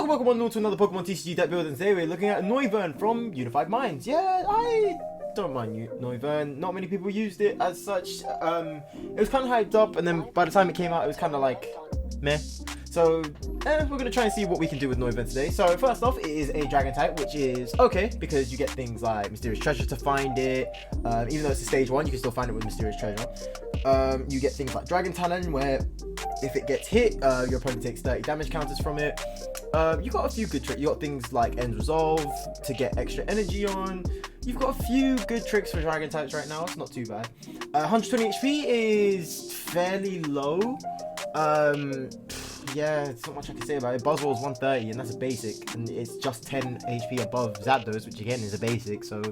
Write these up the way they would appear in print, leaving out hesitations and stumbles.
welcome on to another Pokemon TCG deck build, and today we're looking at Noivern from Unified Minds. Yeah, I don't mind Noivern. Not many people used it as such. It was kind of hyped up, and then by the time it came out, it was kind of like meh. So we're gonna try and see what we can do with Noivern today. So first off, it is a Dragon type, which is okay because you get things like Mysterious Treasure to find it. Even though it's a stage 1, you can still find it with Mysterious Treasure. You get things like Dragon Talon, where if it gets hit, your opponent takes 30 damage counters from it. You got a few good tricks. You got things like End Resolve to get extra energy on. You've got a few good tricks for Dragon types right now. It's not too bad. 120 HP is fairly low. Yeah, there's not much I can say about it. Buzzwell's 130, and that's a basic, and it's just 10 HP above Zapdos, which again is a basic, so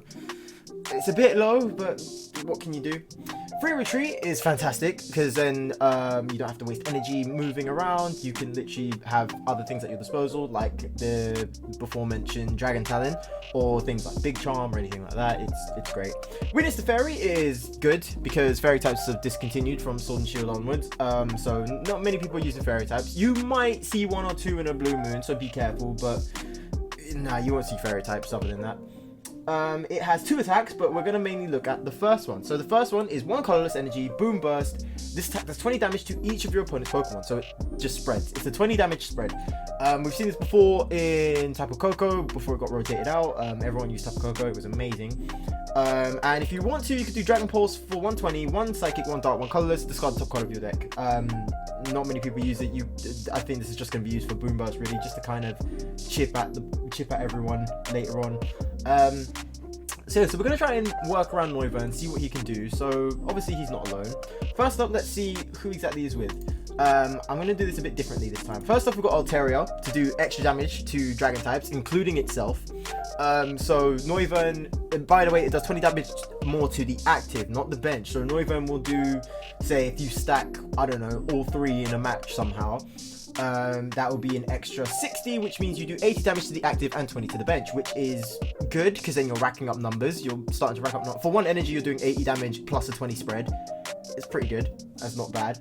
it's a bit low, but what can you do? Free Retreat is fantastic because then you don't have to waste energy moving around. You can literally have other things at your disposal, like the before mentioned Dragon Talon, or things like Big Charm or anything like that. It's great. Witness to Fairy is good because fairy types have discontinued from Sword and Shield onwards. So not many people use the fairy types. You might see 1 or 2 in a blue moon, so be careful, but nah, you won't see fairy types other than that. It has 2 attacks, but we're going to mainly look at the first one. So the first one is 1 colorless energy, boom burst. This attack does 20 damage to each of your opponent's Pokemon, so it just spreads. It's a 20 damage spread. We've seen this before in Tapu Koko, before it got rotated out. Everyone used Tapu Koko, it was amazing. And if you want to, you could do Dragon Pulse for 120, 1 Psychic, 1 Dark, 1 colorless, discard the top card of your deck. Not many people use it. I think this is just going to be used for boom burst, really, just to kind of chip at everyone later on. So we're going to try and work around Noivern and see what he can do. So obviously he's not alone. First up, let's see who exactly he's with. I'm going to do this a bit differently this time. First off, we've got Altaria to do extra damage to Dragon types, including itself. So Noivern, by the way, it does 20 damage more to the active, not the bench. So Noivern will do, say, if you stack, I don't know, all 3 in a match somehow. That will be an extra 60, which means you do 80 damage to the active and 20 to the bench, which is good because then you're racking up numbers. You're starting to rack up for 1 energy, you're doing 80 damage plus a 20 spread. It's pretty good. That's not bad.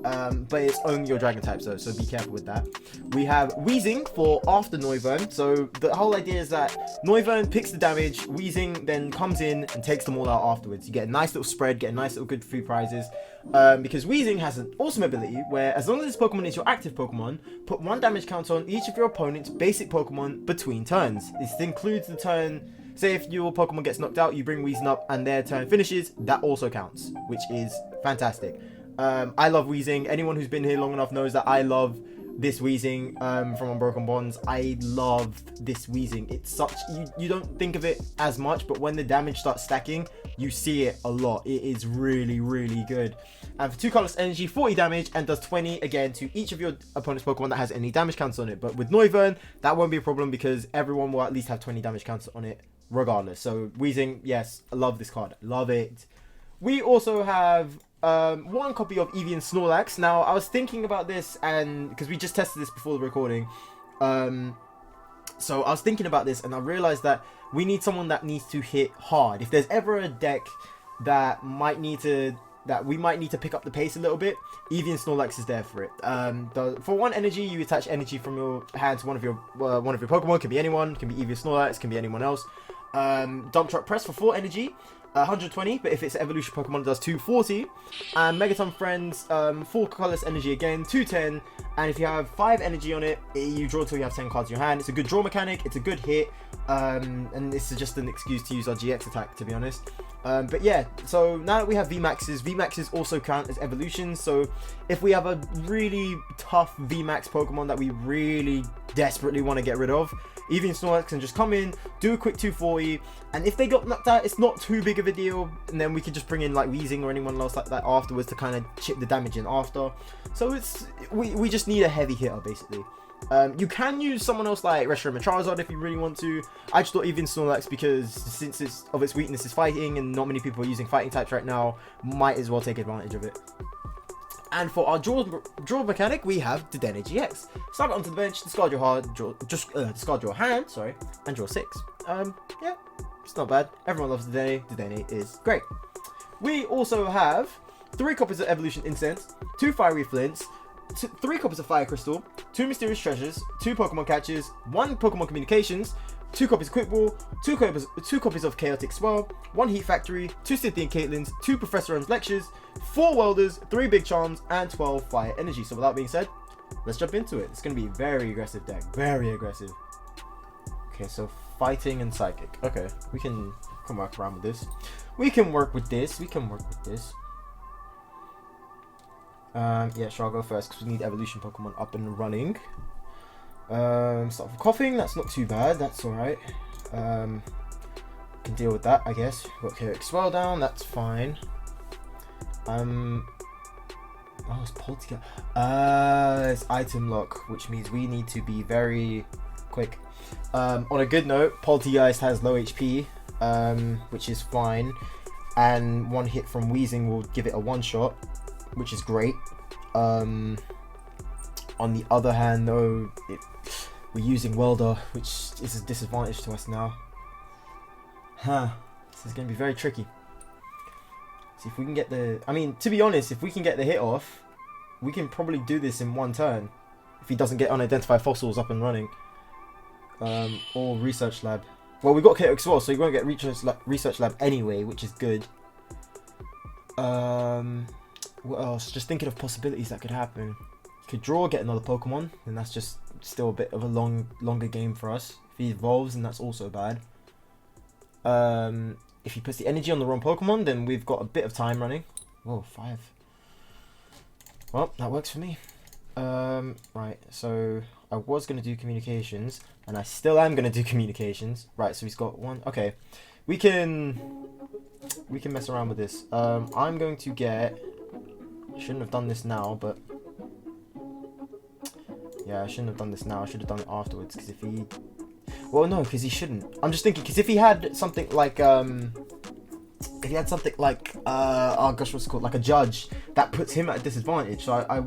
But it's only your Dragon type, so be careful with that. We have Weezing for after Noivern. So the whole idea is that Noivern picks the damage, Weezing then comes in and takes them all out afterwards. You get a nice little spread, get a nice little good free prizes. Because Weezing has an awesome ability where as long as this Pokemon is your active Pokemon, put 1 damage counter on each of your opponent's basic Pokemon between turns. This includes the turn, say if your Pokemon gets knocked out, you bring Weezing up and their turn finishes, that also counts, which is fantastic. I love Weezing. Anyone who's been here long enough knows that I love this Weezing from Unbroken Bonds. I love this Weezing. It's such, you don't think of it as much, but when the damage starts stacking, you see it a lot. It is really, really good. And for 2 colorless energy, 40 damage, and does 20 again to each of your opponent's Pokemon that has any damage counts on it. But with Noivern, that won't be a problem because everyone will at least have 20 damage counts on it regardless. So Weezing, yes, I love this card. Love it. We also have 1 copy of Eevee and Snorlax. Now, I was thinking about this, and because we just tested this before the recording, so I was thinking about this, and I realized that we need someone that needs to hit hard. If there's ever a deck that we might need to pick up the pace a little bit, Eevee and Snorlax is there for it. For 1 energy, you attach energy from your hand to one of your Pokemon. Can be anyone, can be Eevee or Snorlax, can be anyone else. Dump Truck Press for 4 energy. 120, but if it's an evolution Pokemon, it does 240. And Megaton Friends, 4 colorless energy again, 210. And if you have 5 energy on it, you draw till you have 10 cards in your hand. It's a good draw mechanic, it's a good hit, and this is just an excuse to use our GX attack, to be honest. But yeah, so now that we have VMAXs also count as evolutions. So if we have a really tough VMAX Pokemon that we really desperately want to get rid of, Eevee and Snorlax can just come in, do a quick 240, and if they got knocked out, it's not too big of a deal, and then we can just bring in like Weezing or anyone else like that afterwards to kind of chip the damage in after. So it's we just need a heavy hitter, basically. You can use someone else like Reshiram and Charizard if you really want to. I just thought Eevee and Snorlax because since its weakness is fighting and not many people are using fighting types right now, might as well take advantage of it. And for our draw mechanic, we have Dedenne GX. Slide it onto the bench, discard your hand, and draw 6. Yeah, it's not bad. Everyone loves Dedenne. Dedenne is great. We also have 3 copies of Evolution Incense, 2 Fiery Flints, 3 copies of Fire Crystal, 2 Mysterious Treasures, 2 Pokemon Catches, 1 Pokemon Communications, 2 copies of Quick Ball, 2 copies of Chaotic Swell, 1 Heat Factory, 2 Cynthia and Caitlyn's, 2 Professor M's Lectures, 4 Welders, 3 Big Charms, and 12 Fire Energy. So with that being said, let's jump into it. It's going to be a very aggressive deck. Very aggressive. Okay, so Fighting and Psychic. Okay, we can work around with this. We can work with this. Yeah, sure, I'll go first because we need Evolution Pokemon up and running. Start with Coughing. That's not too bad. That's alright. Can deal with that, I guess. Got Chaotic Swell down. That's fine. Oh, it's Poltegeist. It's Item Lock, which means we need to be very quick. On a good note, Poltegeist has low HP, which is fine. And 1 hit from Weezing will give it a 1-shot, which is great. On the other hand, though, we're using Welder, which is a disadvantage to us now. This is going to be very tricky. See if we can get the... I mean, to be honest, if we can get the hit off, we can probably do this in 1 turn. If he doesn't get Unidentified Fossils up and running. Or Research Lab. Well, we got Chaotic Swell, so you won't get Research Lab anyway, which is good. What else? Just thinking of possibilities that could happen. You could draw, get another Pokemon, and that's just still a bit of a longer game for us. If he evolves, then that's also bad. If he puts the energy on the wrong Pokemon, then we've got a bit of time running. Whoa, 5. Well, that works for me. Right, so I was going to do Communications, and I still am going to do Communications. Right, so he's got 1. Okay, we can mess around with this. I'm going to get... I shouldn't have done this now, but... Yeah, I shouldn't have done this now. I should have done it afterwards, because if he... Well, no, because he shouldn't. I'm just thinking, because if he had something like, oh gosh, what's it called? Like a Judge, that puts him at a disadvantage, so I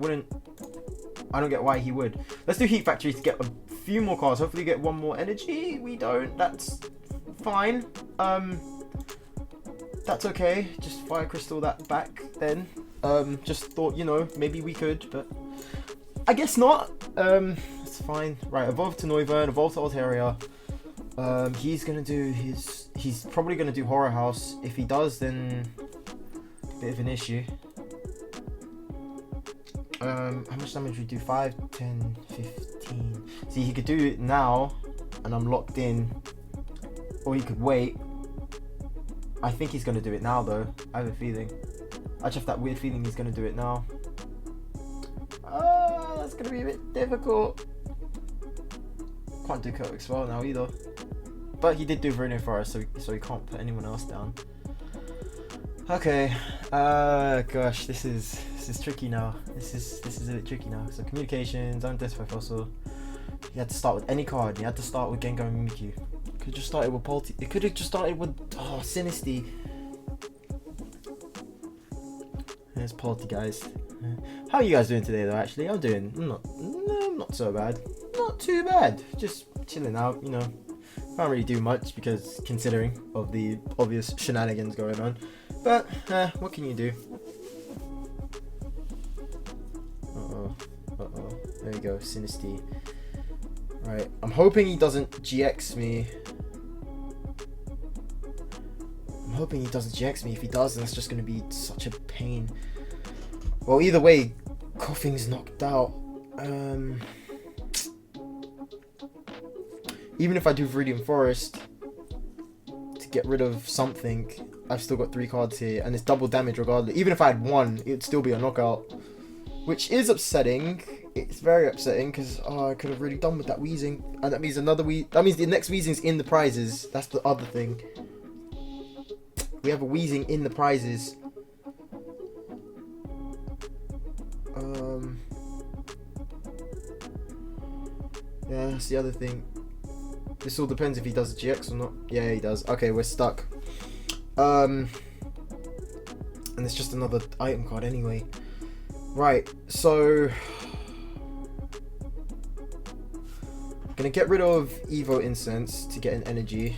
don't get why he would. Let's do Heat Factory to get a few more cards. Hopefully get 1 more energy. We don't. That's fine. That's okay. Just Fire Crystal that back then. Just thought, you know, maybe we could, but I guess not. It's fine. Right, evolve to Noivern, evolve to Altaria. He's gonna do his... He's probably gonna do Horror House. If he does, then a bit of an issue. How much damage we do? 5, 10, 15. See, he could do it now, and I'm locked in. Or he could wait. I think he's gonna do it now, though. I have a feeling. I just have that weird feeling he's gonna do it now. That's gonna be a bit difficult. Can't do Chaotic Swell now either. But he did do Verino Forest, so he can't put anyone else down. Okay. Gosh, this is tricky now. This is a bit tricky now. So Communications, Unidentified Fossil. You had to start with any card. You had to start with Gengar and Mimikyu. Could have just started with Polty. It could have just started with Sinistea. There's Poltegeist. How are you guys doing today, though? Actually, I'm not so bad. Not too bad. Just chilling out, you know. Can't really do much because considering of the obvious shenanigans going on. But what can you do? There you go, Sinistea. Right, I'm hoping he doesn't GX me. If he does, then that's just going to be such a pain. Well, either way, Coughing's knocked out. Even if I do Viridian Forest to get rid of something, I've still got 3 cards here, and it's double damage regardless. Even if I had 1, it'd still be a knockout, which is upsetting. It's very upsetting because I could have really done with that Weezing, and that means that means the next Weezing's in the prizes. That's the other thing. We have a Weezing in the prizes. Yeah, that's the other thing. This all depends if he does a GX or not. Yeah, he does. Okay, we're stuck. And it's just another item card anyway. Right, so... I'm gonna get rid of Evo Incense to get an energy.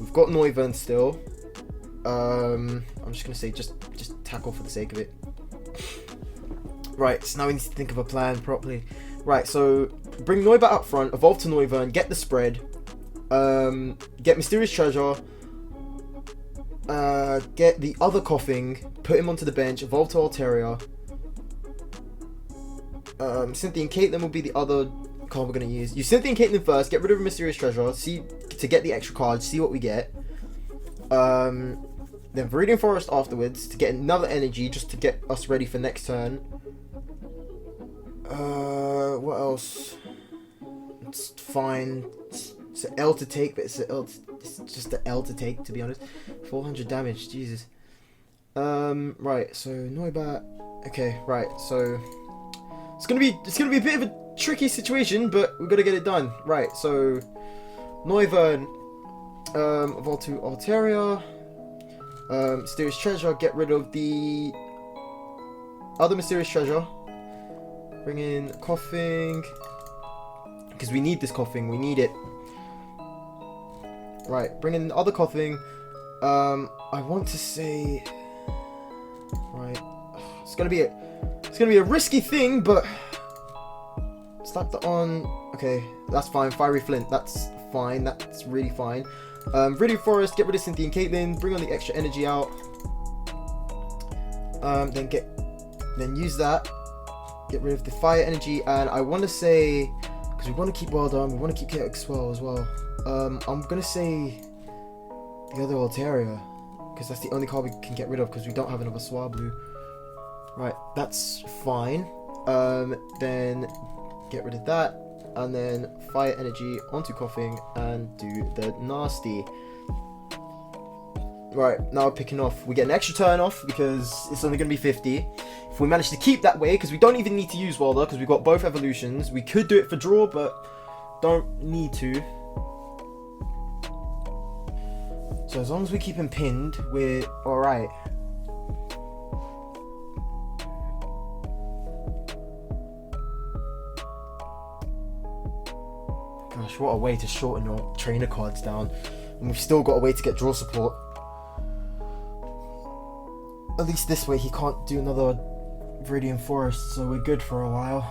We've got Noivern still. I'm just gonna say just tackle for the sake of it. Right, so now we need to think of a plan properly. Right, so bring Noibat up front, evolve to Noivern, get the spread, get Mysterious Treasure, get the other Coughing, put him onto the bench, evolve to Altaria. Cynthia and Caitlyn will be the other card we're going to use. Use Cynthia and Caitlyn first, get rid of Mysterious Treasure, see to get the extra cards, see what we get. Then Viridian Forest afterwards to get another energy just to get us ready for next turn. What else? It's fine. It's an L to take, but it's just an L to take, to be honest. 400 damage, Jesus. Right, so Noibat. Okay, right, so it's gonna be a bit of a tricky situation, but we've got to get it done. Right, so Noivern, evolve to Altaria. Mysterious Treasure, get rid of the other Mysterious Treasure. Bring in Coughing, because we need this Coughing, we need it. Right, bring in the other Coughing. I want to say, right, it's gonna be a risky thing, but slap that on. Okay, that's fine. Fiery Flint, that's fine. That's really fine. Viridian Forest, get rid of Cynthia and Caitlyn, bring on the extra energy out. Then use that. Get rid of the fire energy, and I want to say, because we want to keep Welder, we want to keep Chaotic Swell as well. I'm gonna say the other Altaria, because that's the only card we can get rid of, because we don't have another Swablu. Right, that's fine. Then get rid of that, and then fire energy onto Coughing and do the nasty. Right, now we're picking off. We get an extra turn off because it's only going to be 50. If we manage to keep that way, because we don't even need to use Welder, because we've got both evolutions. We could do it for draw, but don't need to. So as long as we keep him pinned, we're alright. Gosh, what a way to shorten our trainer cards down. And we've still got a way to get draw support. At least this way he can't do another Viridian Forest, so we're good for a while.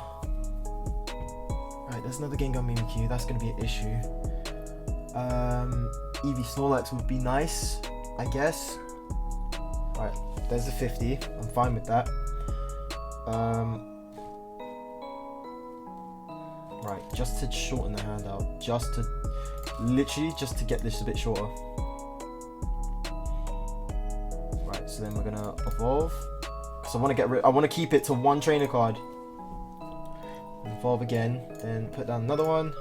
Right, there's another Gengar Mimikyu, that's going to be an issue. Eevee Snorlax would be nice, I guess. Right, there's the 50, I'm fine with that. Right, just to shorten the hand out, literally just to get this a bit shorter. Right, so then we're gonna evolve, because I want to keep it to one trainer card. Evolve again, then put down another one.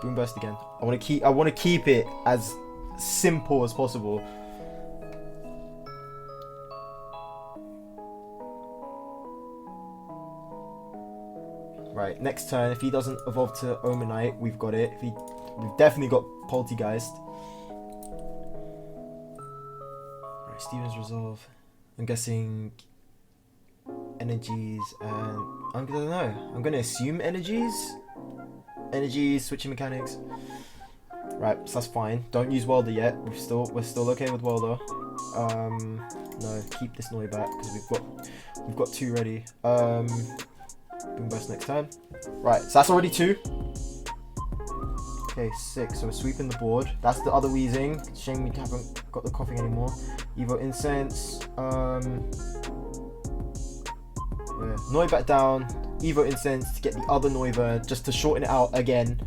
Boom Burst again. I want to keep it as simple as possible. Right, next turn, if he doesn't evolve to Omanite, we've got it. We've definitely got Poltegeist. Right, Steven's Resolve. I'm guessing energies, and I don't know. I'm gonna assume energies. Energies, switching mechanics. Right, so that's fine. Don't use Welder yet. We're still okay with Welder. No, keep this Noibat because we've got two ready. Boom Burst next turn. Right, so that's already 2. Okay, 6. So we're sweeping the board. That's the other Weezing. Shame we haven't got the Coughing anymore. Evo Incense. Yeah, Noibat down. Evo Incense to get the other Noivern, just to shorten it out again.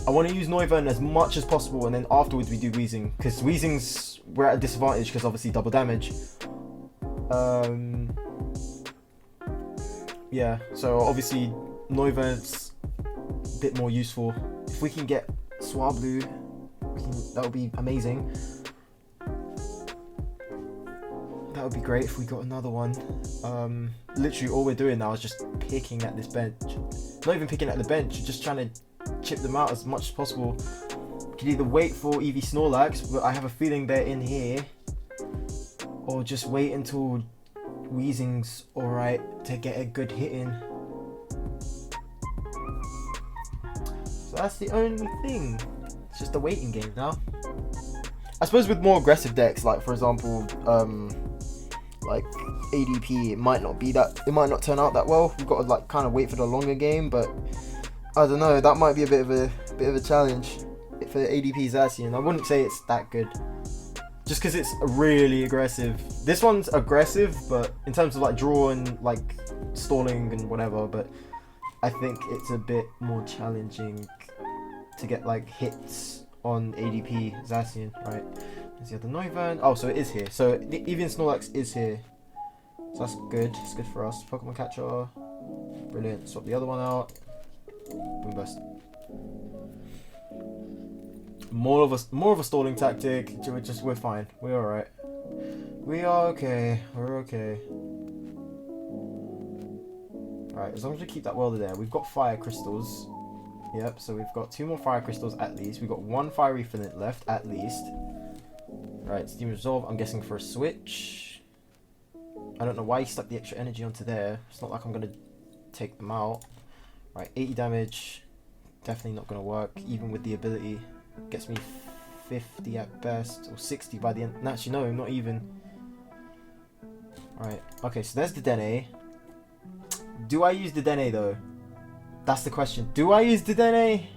I want to use Noivern as much as possible, and then afterwards we do Weezing, because Weezing's, we're at a disadvantage because obviously double damage. Yeah, so obviously Noivern's a bit more useful. If we can get Swablu, that would be amazing. That would be great if we got another one. Literally all we're doing now is just picking at this bench. Not even picking at the bench, just trying to chip them out as much as possible. We could either wait for Eevee Snorlax, but I have a feeling they're in here, or just wait until Weezing's alright to get a good hit in. So that's the only thing. It's just a waiting game now. I suppose with more aggressive decks, like for example, like ADP, it might not turn out that well. We've got to like kind of wait for the longer game, but I don't know. That might be a bit of a challenge for ADP Zacian. I wouldn't say it's that good, just because it's really aggressive. This one's aggressive, but in terms of like draw and like stalling and whatever, but I think it's a bit more challenging to get like hits on ADP Zacian, right? Is the other Noivern? Oh, so it is here. So even Snorlax is here. So that's good. It's good for us. Pokemon Catcher. Brilliant. Swap the other one out. Boom burst. More of a stalling tactic. We're fine. We're alright. We are okay. We're okay. Right, as long as we keep that welder there. We've got fire crystals. Yep, so we've got 2 more fire crystals at least. We've got 1 fiery flint left at least. Right, Steam Resolve, I'm guessing for a switch. I don't know why he stuck the extra energy onto there. It's not like I'm going to take them out. Right, 80 damage. Definitely not going to work, even with the ability. Gets me 50 at best, or 60 by the end. No, actually, no, not even. Right, okay, so there's the Dene. Do I use the Dene, though? That's the question. Do I use the Dene?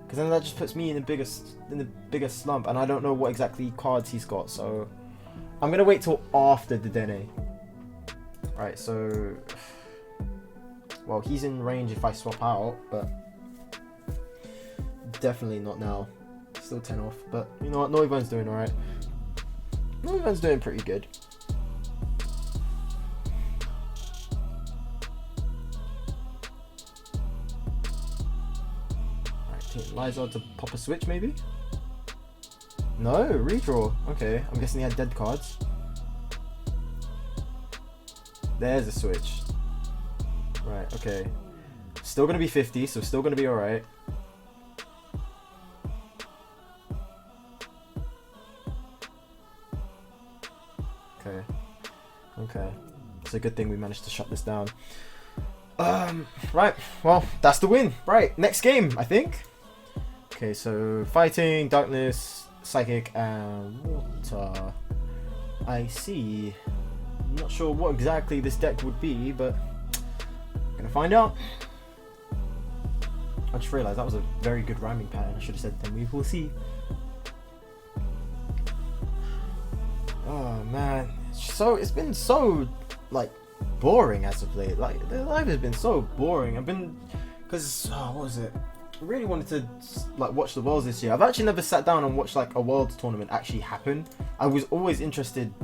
Because then that just puts me in the biggest slump, and I don't know what exactly cards he's got, so I'm gonna wait till after the Dene. Right, so well, he's in range if I swap out, but definitely not now. Still 10 off, but you know what? Noivern's doing alright. Noivern's doing pretty good. Lizard to pop a switch, maybe? No, redraw. Okay, I'm guessing he had dead cards. There's a switch. Right, okay. Still gonna be 50, so still gonna be alright. Okay. Okay. It's a good thing we managed to shut this down. Right, well, that's the win. Right, next game, I think. Okay, so fighting, darkness, psychic, and water. I see. I'm not sure what exactly this deck would be, but I'm gonna find out. I just realised that was a very good rhyming pattern. I should have said then we will see. Oh man, it's been so like boring as of late. Like the life has been so boring. Because what was it? I really wanted to like watch the Worlds this year. I've actually never sat down and watched like a Worlds tournament actually happen. I was always interested,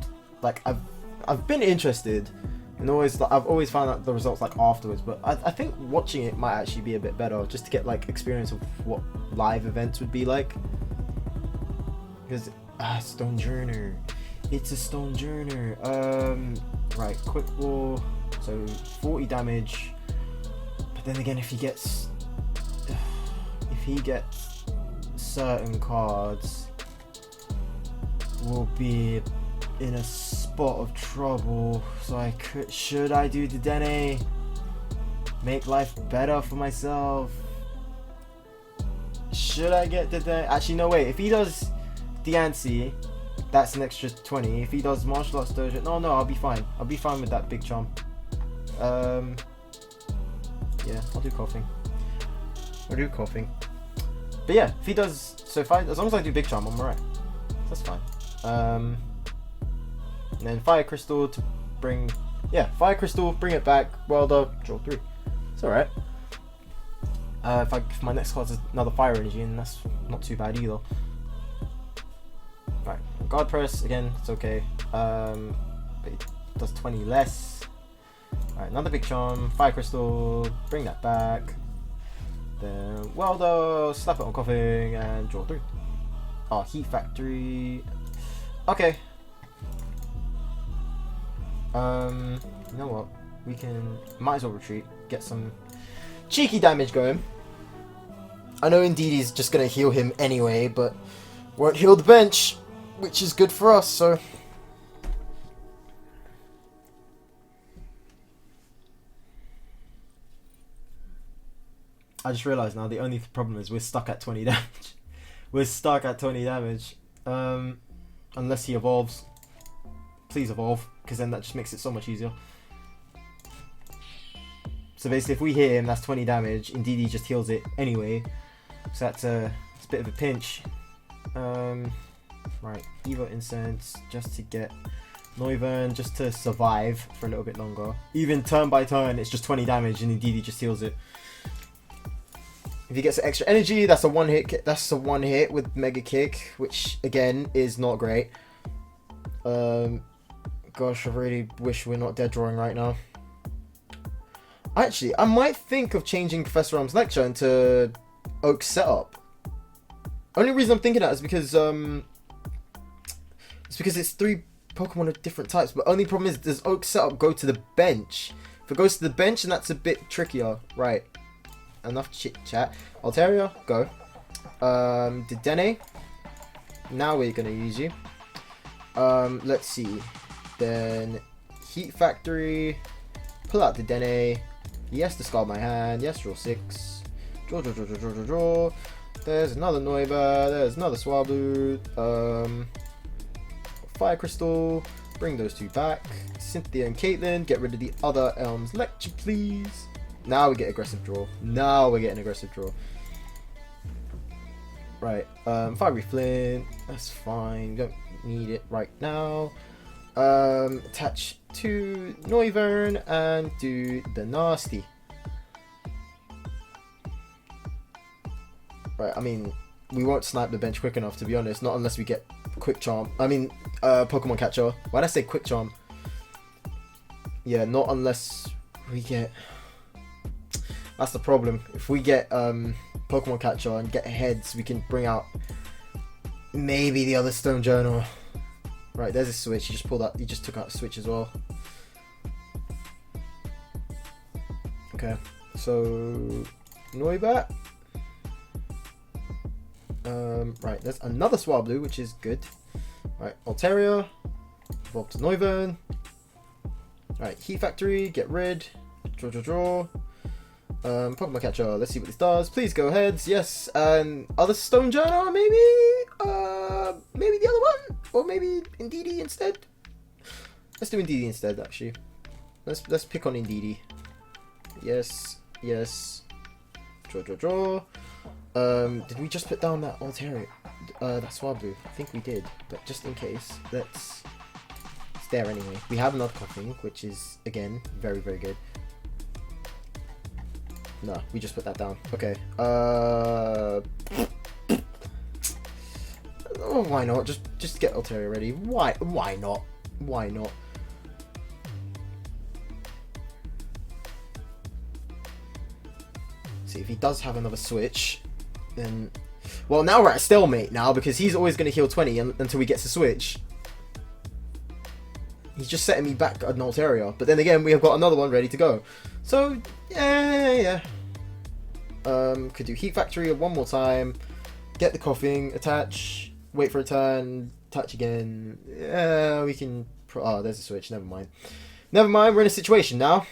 like I've been interested, and I've always found out the results like afterwards. But I think watching it might actually be a bit better, just to get like experience of what live events would be like. Because Stonejourner, it's a Stonejourner. Right, quick ball, so 40 damage. But then again, if he gets certain cards, we'll be in a spot of trouble. So should I do the Dene? Make life better for myself? Should I get the Dene? Actually, no, wait. If he does Diancie, that's an extra 20. If he does Martial Arts Dojo, no, I'll be fine. I'll be fine with that big charm. Yeah, I'll do coughing. But yeah, if he does, as long as I do big charm, I'm alright. That's fine. And then Fire Crystal to bring, Fire Crystal, bring it back. Welder, draw 3. It's alright. If my next card is another Fire Energy, and that's not too bad either. Right, Guard Press again. It's okay. But it does 20 less. Alright, another big charm. Fire Crystal, bring that back. Then Welder, slap it on coughing, and draw 3. Oh, Heat Factory. Okay. You know what? We might as well retreat. Get some cheeky damage going. I know Indeedee's just gonna heal him anyway, but won't heal the bench, which is good for us, so. I just realised now the only problem is we're stuck at 20 damage. We're stuck at 20 damage. Unless he evolves. Please evolve, because then that just makes it so much easier. So basically, if we hit him, that's 20 damage. Indeedee just heals it anyway. So that's a bit of a pinch. Right, Evo Incense, just to get Noivern, just to survive for a little bit longer. Even turn by turn, it's just 20 damage, and Indeedee just heals it. If he gets extra energy, that's a one hit. That's a one hit with Mega Kick, which again is not great. Gosh, I really wish we're not dead drawing right now. Actually, I might think of changing Professor Elm's lecture into Oak's setup. Only reason I'm thinking that is because it's 3 Pokemon of different types. But only problem is, does Oak's setup go to the bench? If it goes to the bench, then that's a bit trickier. Right. Enough chit chat. Altaria, go. Dedenne. Now we're gonna use you. Let's see. Then Heat Factory. Pull out Dedenne. Yes, discard my hand. Yes, draw 6. Draw. There's another Noivern. There's another Swablu. Fire Crystal. Bring those 2 back. Cynthia and Caitlin. Get rid of the other Elm's lecture, please. Now we get aggressive draw. Now we're getting aggressive draw. Right. Fiery Flint. That's fine. Don't need it right now. Attach to Noivern and do the nasty. Right, I mean, we won't snipe the bench quick enough, to be honest. Not unless we get Quick Charm. I mean, Pokemon Catcher. Why did I say Quick Charm? Yeah, not unless we get... That's the problem. If we get Pokemon Catcher and get heads, we can bring out maybe the other Stone Journal. Right, there's a switch. He just pulled out. He just took out a switch as well. Okay, so Noibat. Right, there's another Swablu, which is good. Right, Altaria. Evolve to Noivern. Right, Heat Factory. Get rid. Draw. Pokemon Catcher. Let's see what this does. Please go heads. Yes, and other Stone Journal, maybe. Maybe the other one, or maybe Indeedee instead. Let's do Indeedee instead. Actually, let's pick on Indeedee. Yes. Draw. Did we just put down that Altaria? That Swablu? I think we did, but just in case, it's there anyway. We have another Coughing, which is again very, very good. No, we just put that down. Okay. Oh, why not? Just get Altaria ready. Why not? Why not? See, if he does have another switch, then... Well, now we're at a stalemate now, because he's always going to heal 20 until he gets a switch. He's just setting me back an Altaria. But then again, we have got another one ready to go. So, yeah. Could do Heat Factory one more time. Get the Coughing, attach, wait for a turn, touch again. Yeah, we can... Oh, there's a switch. Never mind. We're in a situation now.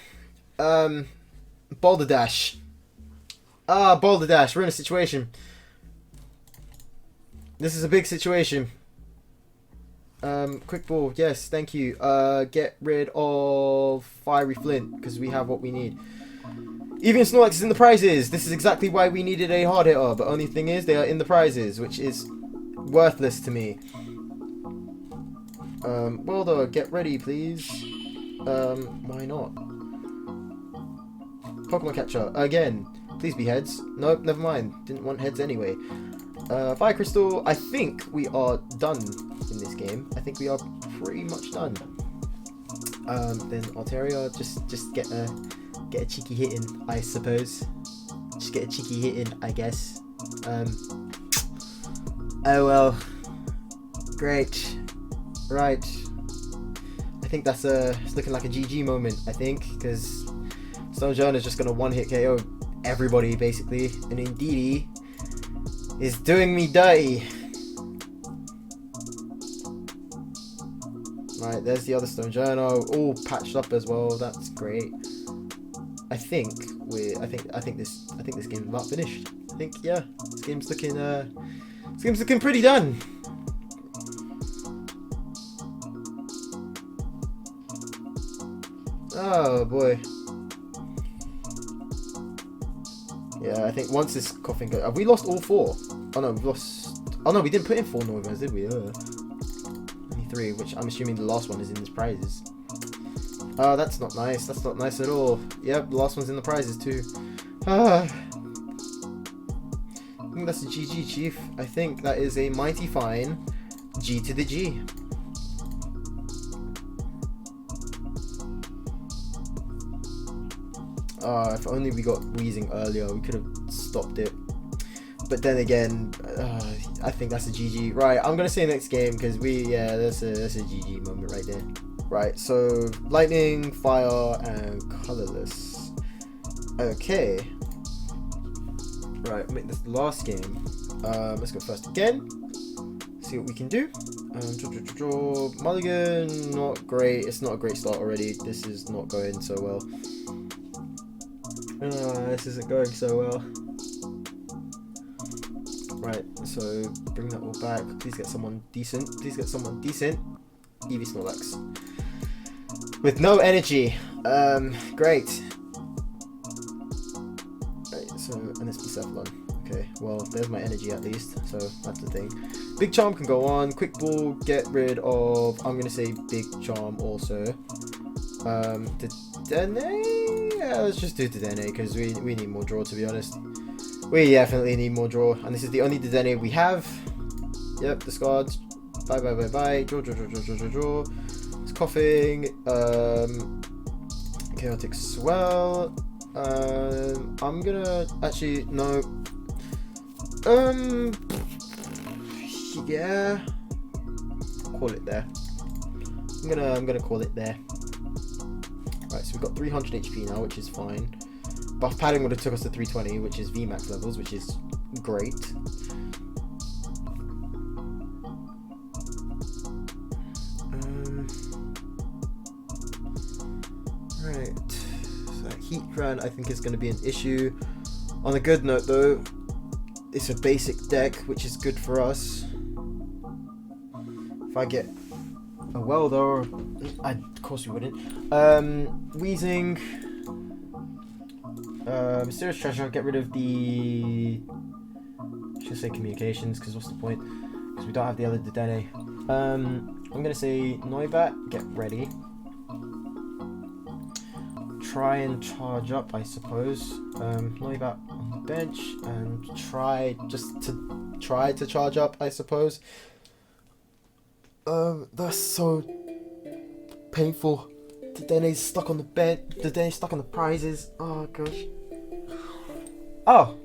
Boulder Dash. Boulder Dash. We're in a situation. This is a big situation. Quick Ball. Yes, thank you. Get rid of Fiery Flint, because we have what we need. Even Snorlax is in the prizes. This is exactly why we needed a hard hitter. But only thing is, they are in the prizes, which is worthless to me. Boulder, get ready, please. Why not? Pokemon Catcher again. Please be heads. Nope, never mind. Didn't want heads anyway. Fire Crystal. I think we are done in this game. I think we are pretty much done. Then Altaria, just get a cheeky hit in, I suppose. Just get a cheeky hit in, I guess. Oh well. Great. Right. I think that's it's looking like a GG moment, I think, because Stone Journal is just gonna one-hit KO everybody basically, and Indeedee is doing me dirty. Right, there's the other Stone Journal, all patched up as well. That's great. I think this game's about finished. I think, yeah, this game's looking pretty done. Oh boy. Yeah, I think once this coughing goes... Have we lost all 4? Oh no, we've lost... Oh no, we didn't put in 4 Noivers, did we? Only 3, which I'm assuming the last one is in his prizes. Oh, that's not nice. That's not nice at all. Yep, the last one's in the prizes too. I think that's a GG, Chief. I think that is a mighty fine G to the G. If only we got Weezing earlier, we could have stopped it. But then again, I think that's a GG. Right, I'm gonna say next game because that's a GG moment right there. Right, so lightning, fire, and colorless. Okay. Right, make this the last game. Let's go first again. See what we can do. Mulligan, not great. It's not a great start already. This is not going so well. This isn't going so well. Right, so bring that all back. Please get someone decent. Please get someone decent. Eevee Snorlax. With no energy. Great. Right, so, and it's Persephone. Okay, well, there's my energy at least. So, that's the thing. Big Charm can go on. Quick Ball, get rid of... I'm going to say Big Charm also. Dedenne? Yeah, let's just do Dedenne because we need more draw, to be honest. We definitely need more draw. And this is the only Dedenne we have. Yep, discard. Bye, bye, bye, bye. Draw, draw, draw, draw, draw, draw, draw. It's coughing. Chaotic Swell. I'm gonna... Actually, no. Yeah. Call it there. I'm gonna call it there. Right, so we've got 300 HP now, which is fine. Buff padding would have took us to 320, which is VMAX levels, which is great. Right, so that heat run I think is going to be an issue. On a good note though, it's a basic deck, which is good for us. If I get a welder, of course we wouldn't. Weezing, Mysterious Treasure, get rid of the... I should say communications, because what's the point? Because we don't have the other Dedenne. I'm going to say Noivern, get ready. Try and charge up, I suppose. Noivern on the bench, and try to charge up, I suppose. That's so painful. Dedenne's stuck on the bed. Dedenne's stuck on the prizes. Oh gosh. Oh,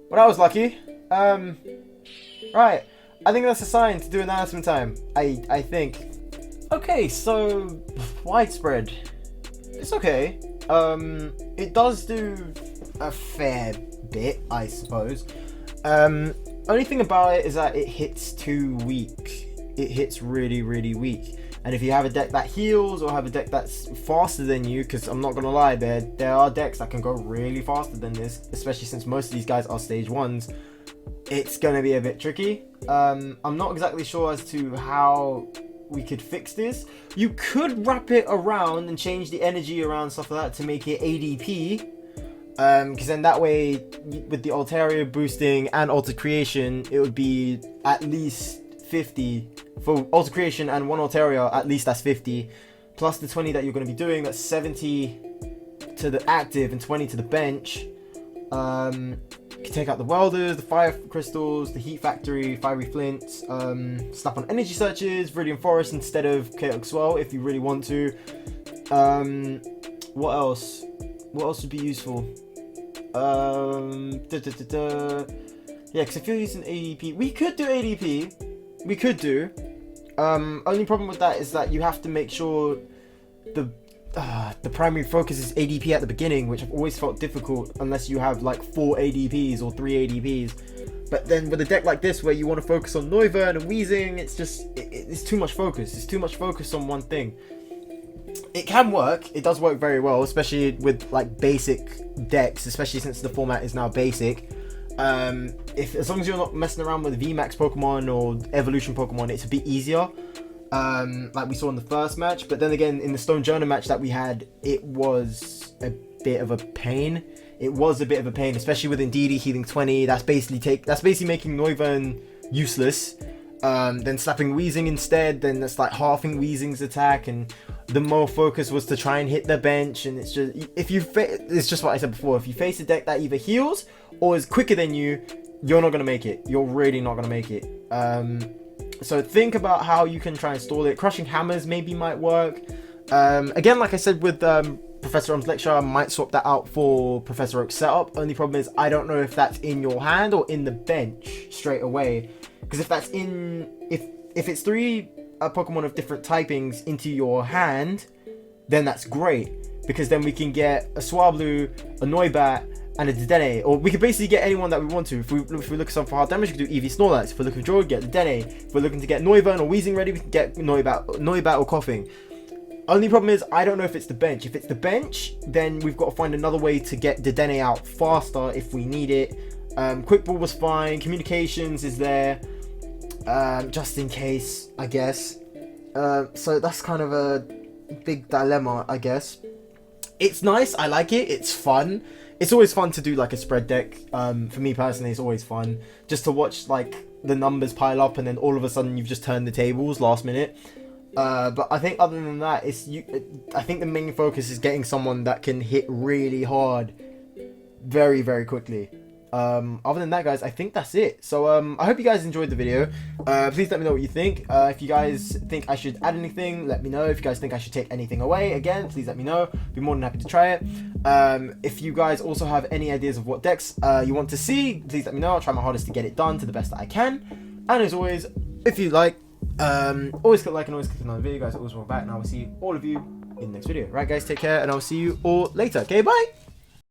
well that was lucky. Right. I think that's a sign to do announcement time. I think. Okay, so widespread. It's okay. It does do a fair bit, I suppose. Only thing about it is that it hits too weak. It hits really, really weak. And if you have a deck that heals or have a deck that's faster than you, because I'm not gonna lie, there are decks that can go really faster than this, especially since most of these guys are stage 1s. It's gonna be a bit tricky. I'm not exactly sure as to how we could fix this. You could wrap it around and change the energy around, stuff like that, to make it ADP. Because then that way, with the Altaria boosting and Alter Creation, it would be at least 50 for Alter Creation, and 1 Altaria, at least that's 50, plus the 20 that you're going to be doing, that's 70 to the active and 20 to the bench. You can take out the welders, the fire crystals, the heat factory, fiery flints, slap on energy searches, Viridian Forest instead of Chaotic Swell if you really want to. What else would be useful? Yeah, because if you're using ADP, we could do ADP. We could do. Only problem with that is that you have to make sure the primary focus is ADP at the beginning, which I've always felt difficult unless you have like 4 ADPs or 3 ADPs. But then with a deck like this where you want to focus on Noivern and Weezing, it's just it's too much focus. It's too much focus on one thing. It can work. It does work very well, especially with like basic decks, especially since the format is now basic. As long as you're not messing around with VMAX Pokemon or Evolution Pokemon, it's a bit easier. like we saw in the first match. But then again, in the Stone Journal match that we had, it was a bit of a pain. It was a bit of a pain, especially with Ndidi healing 20. That's basically making Noivern useless. Then slapping Weezing instead, then that's like halving Weezing's attack, and the more focus was to try and hit the bench. And it's just, it's just what I said before, if you face a deck that either heals or is quicker than you, you're not gonna make it. You're really not gonna make it. So think about how you can try and stall it. Crushing hammers maybe might work. Again, like I said with Professor Om's lecture, I might swap that out for Professor Oak's setup. Only problem is I don't know if that's in your hand or in the bench straight away. Because if that's in, if it's 3 Pokemon of different typings into your hand, then that's great. Because then we can get a Swablu, a Noibat, and a Dedenne. Or we could basically get anyone that we want to. If we look at some for hard damage, we can do EV Snorlax. If we're looking for Draw, get Dedenne. If we're looking to get Noivern or Weezing ready, we can get Noibat or Coughing. Only problem is, I don't know if it's the bench. If it's the bench, then we've got to find another way to get Dedenne out faster if we need it. Quick Ball was fine. Communications is there, just in case, I guess. So that's kind of a big dilemma, I guess. It's nice. I like it. It's fun. It's always fun to do like a spread deck. For me personally, it's always fun just to watch like the numbers pile up and then all of a sudden you've just turned the tables last minute. But I think other than that, I think the main focus is getting someone that can hit really hard very, very quickly. Other than that, guys, I think that's it. So I hope you guys enjoyed the video. Please let me know what you think. If you guys think I should add anything, let me know. If you guys think I should take anything away, again, please let me know. Be more than happy to try it. If you guys also have any ideas of what decks you want to see, please let me know. I'll try my hardest to get it done to the best that I can. And as always, if you like, always click like and always click another video, guys. Always welcome back, and I will see all of you in the next video. Right, guys, take care, and I will see you all later. Okay, bye.